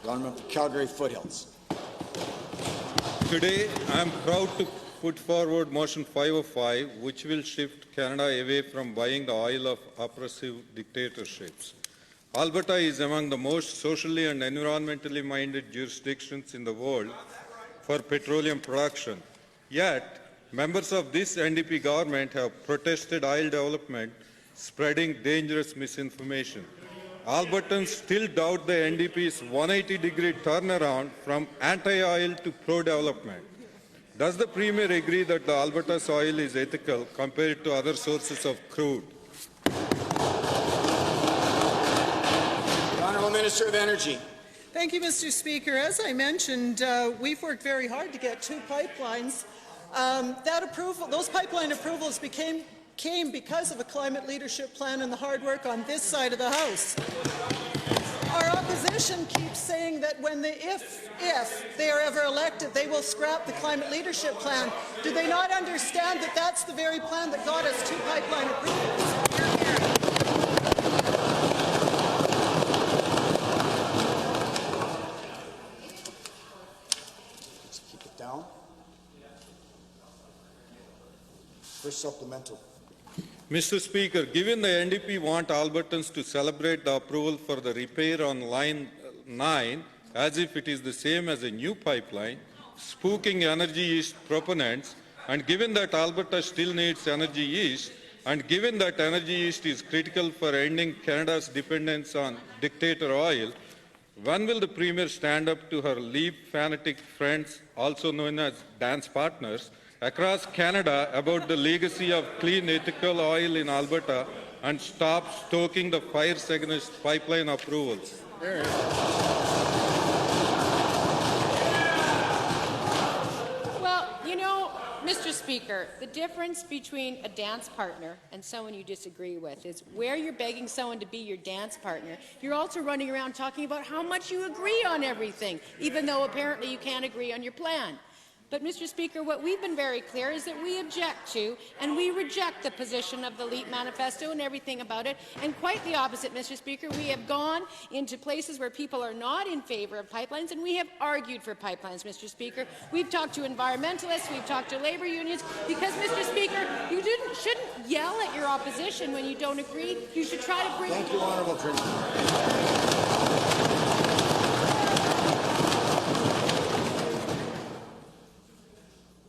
The Honourable for Calgary Foothills. Today, I am proud to put forward Motion 505, which will shift Canada away from buying the oil of oppressive dictatorships. Alberta is among the most socially and environmentally minded jurisdictions in the world for petroleum production. Yet, members of this NDP government have protested oil development, spreading dangerous misinformation. Albertans still doubt the NDP's 180-degree turnaround from anti-oil to pro-development. Does the Premier agree that the Alberta oil is ethical compared to other sources of crude? The Honourable Minister of Energy. Thank you, Mr. Speaker. As I mentioned, we've worked very hard to get 2 pipelines. Those pipeline approvals came because of a climate leadership plan and the hard work on this side of the House. Our opposition keeps saying that if they are ever elected, they will scrap the climate leadership plan. Do they not understand that that's the very plan that got us 2 pipeline approvals? Let's keep it down. First supplemental. Mr. Speaker, given the NDP want Albertans to celebrate the approval for the repair on Line 9 as if it is the same as a new pipeline, spooking Energy East proponents, and given that Alberta still needs Energy East, and given that Energy East is critical for ending Canada's dependence on dictator oil, when will the Premier stand up to her Leave fanatic friends, also known as dance partners, across Canada about the legacy of clean, ethical oil in Alberta and stop stoking the fires against pipeline approvals? Well, you know, Mr. Speaker, the difference between a dance partner and someone you disagree with is where you're begging someone to be your dance partner, you're also running around talking about how much you agree on everything, even though apparently you can't agree on your plan. But, Mr. Speaker, what we've been very clear is that we object to and we reject the position of the LEAP manifesto and everything about it. And quite the opposite, Mr. Speaker. We have gone into places where people are not in favour of pipelines, and we have argued for pipelines, Mr. Speaker. We've talked to environmentalists, we've talked to labour unions, because, Mr. Speaker, you shouldn't yell at your opposition when you don't agree. You should try to bring— Thank you, Honourable Premier.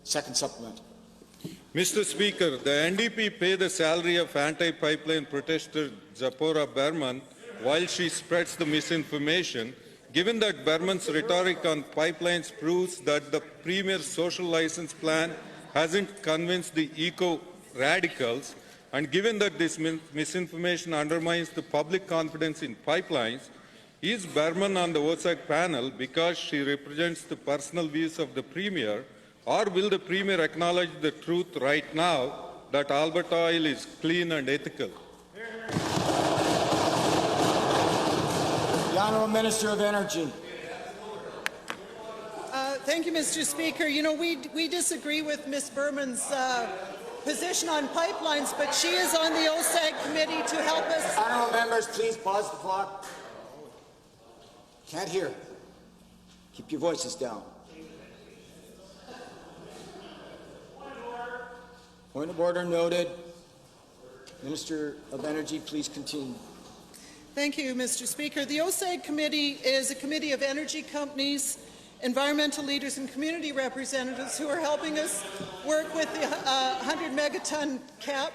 Second supplement. Mr. Speaker, the NDP pay the salary of anti-pipeline protester Zipporah Berman while she spreads the misinformation. Given that Berman's rhetoric on pipelines proves that the Premier's social license plan hasn't convinced the eco-radicals, and given that this misinformation undermines the public confidence in pipelines, is Berman on the OSAG panel because she represents the personal views of the Premier, or will the Premier acknowledge the truth right now that Alberta oil is clean and ethical? The Honourable Minister of Energy. Thank you, Mr. Speaker. You know, we disagree with Ms. Berman's position on pipelines, but she is on the OSAG committee to help us. Honourable members, please pause the clock. Can't hear. Keep your voices down. Point of order noted. Minister of Energy, please continue. Thank you, Mr. Speaker. The OSAG committee is a committee of energy companies, environmental leaders and community representatives who are helping us work with the 100 megaton cap.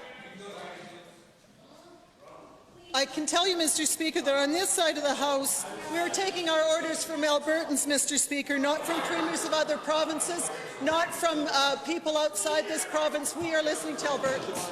I can tell you, Mr. Speaker, that on this side of the House, we are taking our orders from Albertans, Mr. Speaker, not from premiers of other provinces, not from people outside this province. We are listening to Albertans.